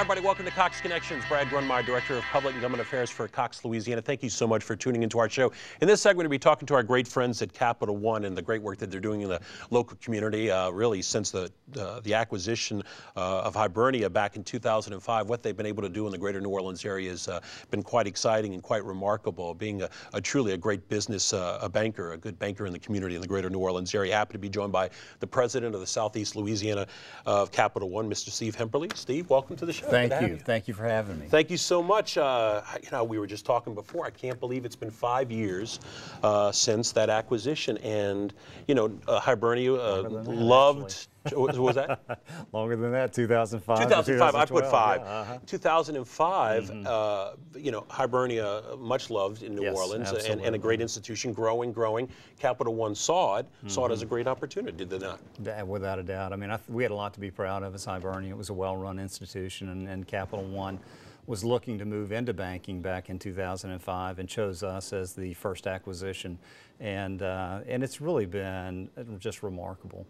Hi, everybody. Welcome to Cox Connections. Brad Grundmeyer, Director of Public and Government Affairs for Cox, Louisiana. Thank you so much for tuning into our show. In this segment, we'll be talking to our great friends at Capital One and the great work that they're doing in the local community, really since the acquisition of Hibernia back in 2005. What they've been able to do in the greater New Orleans area has been quite exciting and quite remarkable, being truly a great business, a good banker in the community in the greater New Orleans area. Happy to be joined by the president of the Southeast Louisiana of Capital One, Mr. Steve Hemperley. Steve, welcome to the show. Thank you. Thank you for having me. Thank you so much. We were just talking before. I can't believe it's been 5 years since that acquisition, and Hibernia loved. What was that? Longer than that, 2005. 2005. I put 5. Yeah, 2005. Hibernia, much loved in New Orleans, and a great institution, growing. Capital One saw it as a great opportunity, did they not? Without a doubt. I mean, we had a lot to be proud of as Hibernia. It was a well-run institution, and Capital One was looking to move into banking back in 2005 and chose us as the first acquisition, and it's really been just remarkable.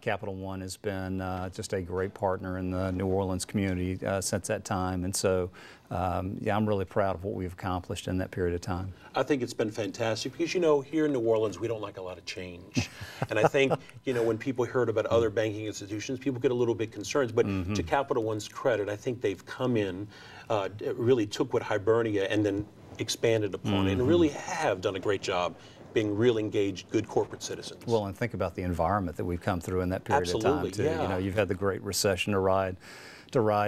Capital One has been just a great partner in the New Orleans community since that time, and so I'm really proud of what we've accomplished in that period of time. I think it's been fantastic because here in New Orleans we don't like a lot of change, and I think when people heard about other banking institutions, people get a little bit concerned. But to Capital One's credit, I think they've come in, really took what Hibernia and then expanded upon it, and really have done a great job being real engaged, good corporate citizens. Well, and think about the environment that we've come through in that period of time too. Yeah. You've had the Great Recession to ride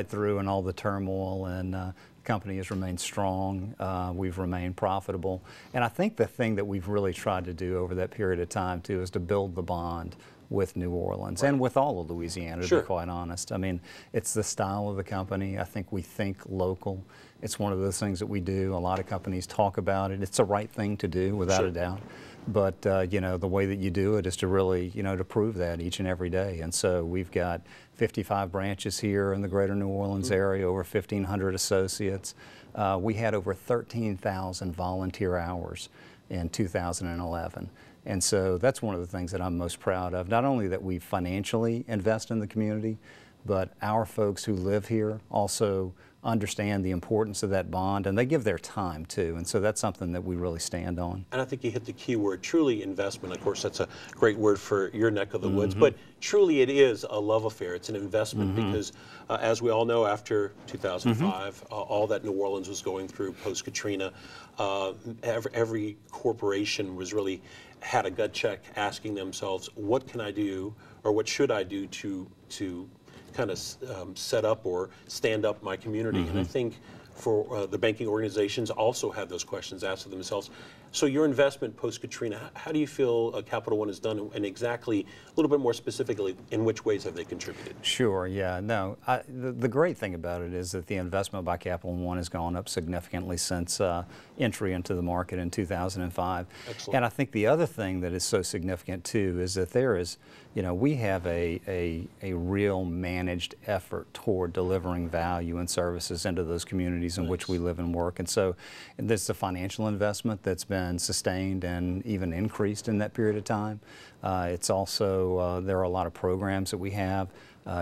through, and all the turmoil, and the company has remained strong. We've remained profitable, and I think the thing that we've really tried to do over that period of time too is to build the bond with New Orleans and with all of Louisiana, to be quite honest. I mean, it's the style of the company. I think we think local. It's one of those things that we do. A lot of companies talk about it. It's the right thing to do, without a doubt. But the way that you do it is to really, to prove that each and every day. And so we've got 55 branches here in the greater New Orleans area, over 1,500 associates. We had over 13,000 volunteer hours in 2011. And so that's one of the things that I'm most proud of. Not only that we financially invest in the community, but our folks who live here also understand the importance of that bond, and they give their time too, and so that's something that we really stand on. And I think you hit the key word, truly investment. Of course, that's a great word for your neck of the woods, but truly it is a love affair. It's an investment because, as we all know, after 2005, all that New Orleans was going through post-Katrina, every corporation was really had a gut check asking themselves, what can I do, or what should I do to kind of set up or stand up my community? And I think for the banking organizations also have those questions asked of themselves. So your investment post-Katrina, how do you feel Capital One has done, and exactly, a little bit more specifically, in which ways have they contributed? Sure, yeah, no. The great thing about it is that the investment by Capital One has gone up significantly since entry into the market in 2005. Excellent. And I think the other thing that is so significant too is that there is, we have a real managed effort toward delivering value and services into those communities in which we live and work. And so there's the financial investment that's been sustained and even increased in that period of time. It's also, there are a lot of programs that we have.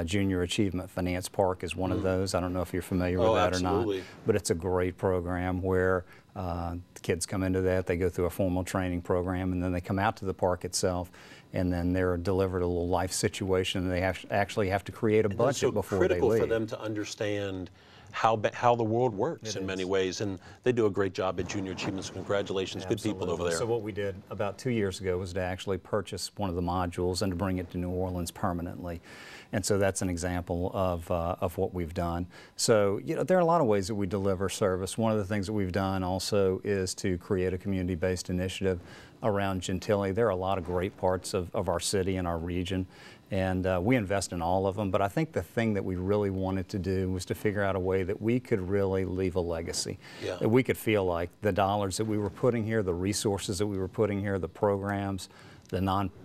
Junior Achievement Finance Park is one of those. I don't know if you're familiar with that or not, but it's a great program where the kids come into that, they go through a formal training program, and then they come out to the park itself, and then they're delivered a little life situation, and they actually have to create a budget before they leave. It's so critical for them to understand how the world works in many ways, and they do a great job at Junior Achievements. Congratulations, good people over there. So what we did about 2 years ago was to actually purchase one of the modules and to bring it to New Orleans permanently. And so that's an example of what we've done. So there are a lot of ways that we deliver service. One of the things that we've done also is to create a community-based initiative around Gentilly. There are a lot of great parts of our city and our region, and we invest in all of them. But I think the thing that we really wanted to do was to figure out a way that we could really leave a legacy. That we could feel like the dollars that we were putting here, the resources that we were putting here, the programs, the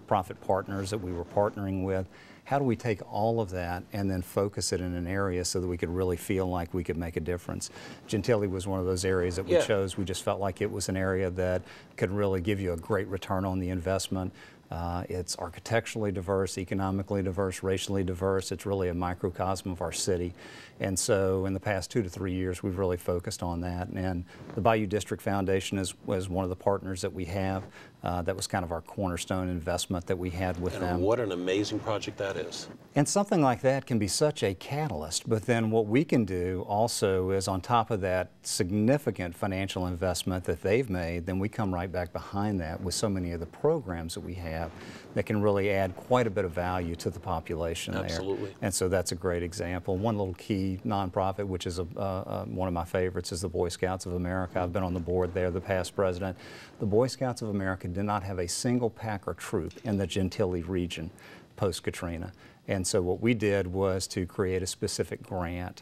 not-for-profit partners that we were partnering with. How do we take all of that and then focus it in an area so that we could really feel like we could make a difference? Gentilly was one of those areas that we chose. We just felt like it was an area that could really give you a great return on the investment. It's architecturally diverse, economically diverse, racially diverse. It's really a microcosm of our city. And so in the past 2 to 3 years, we've really focused on that. And the Bayou District Foundation was one of the partners that we have. That was kind of our cornerstone investment that we had with them. What an amazing project that is. And something like that can be such a catalyst, but then what we can do also is, on top of that significant financial investment that they've made, then we come right back behind that with so many of the programs that we have that can really add quite a bit of value to the population there. Absolutely. And so that's a great example. One little key nonprofit, which is one of my favorites, is the Boy Scouts of America. I've been on the board there, the past president. The Boy Scouts of America did not have a single pack or troop in the Gentilly region post-Katrina. And so what we did was to create a specific grant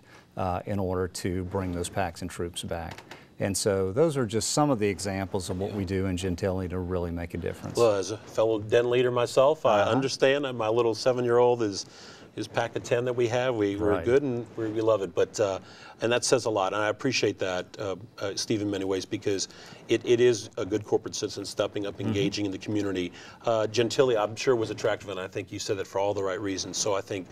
in order to bring those packs and troops back. And so those are just some of the examples of what we do in Gentilly to really make a difference. Well, as a fellow den leader myself, I understand that my little 7-year-old is pack of 10 that we have. We're good and we love it. But and that says a lot. And I appreciate that, Steve, in many ways, because it is a good corporate citizen stepping up, engaging in the community. Gentilly, I'm sure, was attractive, and I think you said that for all the right reasons. So I think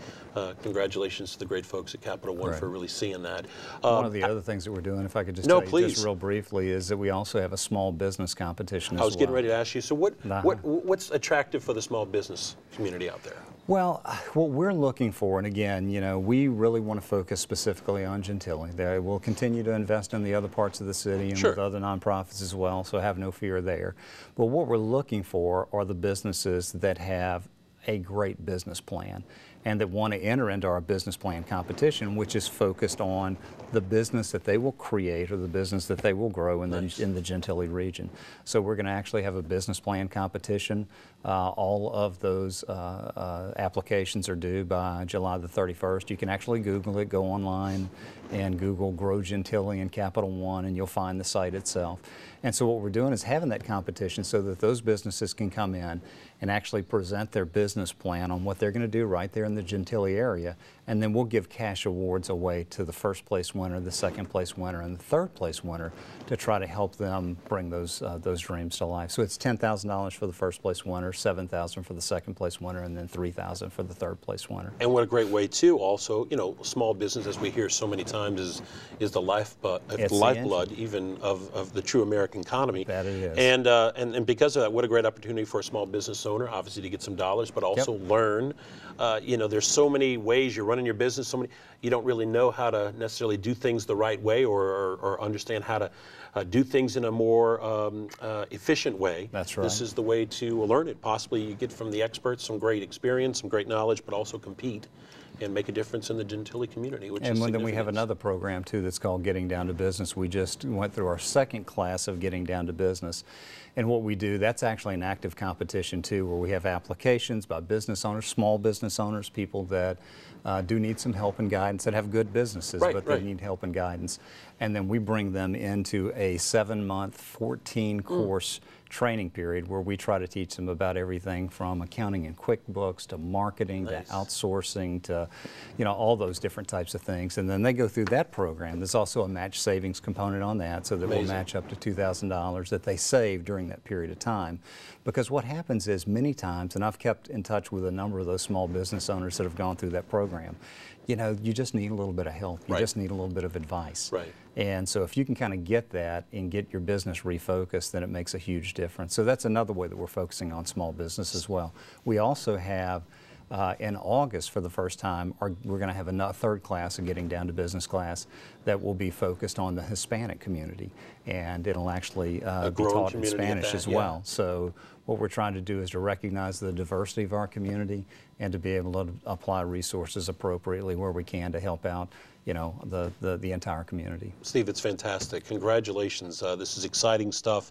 congratulations to the great folks at Capital One for really seeing that. One of the other things that we're doing, if I could just tell you just real briefly, is that we also have a small business competition as well. I was getting ready to ask you, so what's attractive for the small business community out there? Well, what we're looking for, and again, you know, we really want to focus specifically on Gentilly. We'll continue to invest in the other parts of the city and with other nonprofits as well, so have no fear there. But what we're looking for are the businesses that have a great business plan and that want to enter into our business plan competition, which is focused on the business that they will create or the business that they will grow in the Gentilly region. So we're going to actually have a business plan competition. All of those applications are due by July the 31st. You can actually Google it, go online and Google Grow Gentilly and Capital One, and you'll find the site itself. And so what we're doing is having that competition so that those businesses can come in and actually present their business plan on what they're going to do right there in the Gentilly area, and then we'll give cash awards away to the first place winner, the second place winner, and the third place winner to try to help them bring those dreams to life. So it's $10,000 for the first place winner, $7,000 for the second place winner, and then $3,000 for the third place winner. And what a great way too, also, you know, small business, as we hear so many times, is the lifeblood even of the true American economy. That it is. And because of that, what a great opportunity for a small business owner, obviously, to get some dollars, but also learn. You know, there's so many ways you're running your business, so many, you don't really know how to necessarily do things the right way or understand how to do things in a more efficient way. That's right. This is the way to learn it. Possibly you get from the experts some great experience, some great knowledge, but also compete and make a difference in the Gentilly community, which is significant. And then we have another program too that's called Getting Down to Business. We just went through our second class of Getting Down to Business. And what we do, that's actually an active competition too, where we have applications by business owners, small business owners, people that do need some help and guidance, that have good businesses, but they need help and guidance. And then we bring them into a 7-month, 14-course training period where we try to teach them about everything from accounting and QuickBooks to marketing to outsourcing to, you know, all those different types of things. And then they go through that program. There's also a match savings component on that, so that we'll match up to $2,000 that they save during that period of time. Because what happens is many times, and I've kept in touch with a number of those small business owners that have gone through that program, you know, you just need a little bit of help. You just need a little bit of advice. And so if you can kind of get that and get your business refocused, then it makes a huge difference. So that's another way that we're focusing on small business as well. We also have, in August for the first time, we're going to have a third class, a Getting Down to Business class, that will be focused on the Hispanic community. And it'll actually be taught in Spanish as well. So what we're trying to do is to recognize the diversity of our community and to be able to apply resources appropriately where we can to help out, you know, the entire community. Steve, it's fantastic. Congratulations. This is exciting stuff.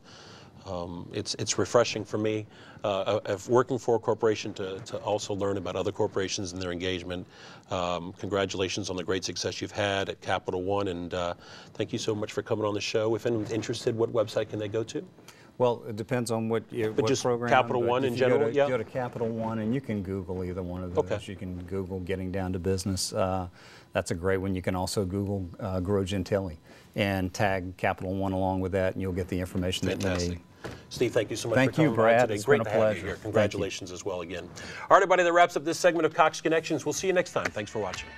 It's refreshing for me of working for a corporation to also learn about other corporations and their engagement. Congratulations on the great success you've had at Capital One, and thank you so much for coming on the show. If anyone's interested, what website can they go to? Well, it depends on what just program. Capital but One if in you general, go to Capital One, and you can Google either one of those. Okay. You can Google Getting Down to Business. That's a great one. You can also Google Grow Gentili and tag Capital One along with that, and you'll get the information that you need. Steve, thank you so much Thank for coming you, Brad. by today. It's Great been a to have you pleasure. here. Congratulations as well again. All right, everybody, that wraps up this segment of Cox Connections. We'll see you next time. Thanks for watching.